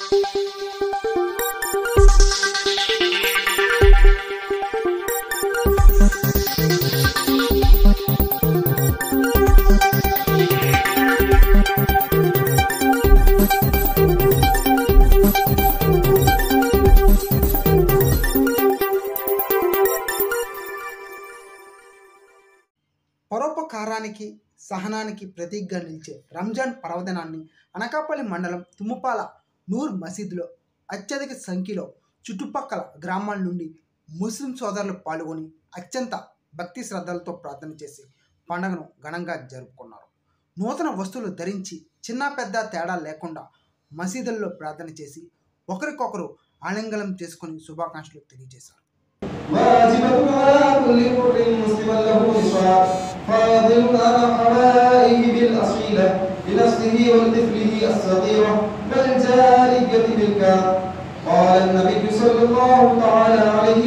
పరోపకారానికి సహనానికి ప్రతీకగా నిలిచే రంజాన్ పర్వదినాన్ని అనకాపల్లి మండలం తుమ్మపాల నూర్ మసీదులో అత్యధిక సంఖ్యలో చుట్టుపక్కల గ్రామాల నుండి ముస్లిం సోదరులు పాల్గొని అత్యంత భక్తి శ్రద్ధలతో ప్రార్థన చేసి పండుగను ఘనంగా జరుపుకున్నారు. నూతన వస్తువులు ధరించి చిన్న పెద్ద తేడా లేకుండా మసీదుల్లో ప్రార్థన చేసి ఒకరికొకరు ఆలింగనం చేసుకుని శుభాకాంక్షలు తెలియజేశారు. واجبة على كل مر مسلما له نصاب فاضل على حوائه بالأصيلة لنفسه ولطفله الصغيرة والجارية بالكام. قال النبي صلى الله تعالى عليه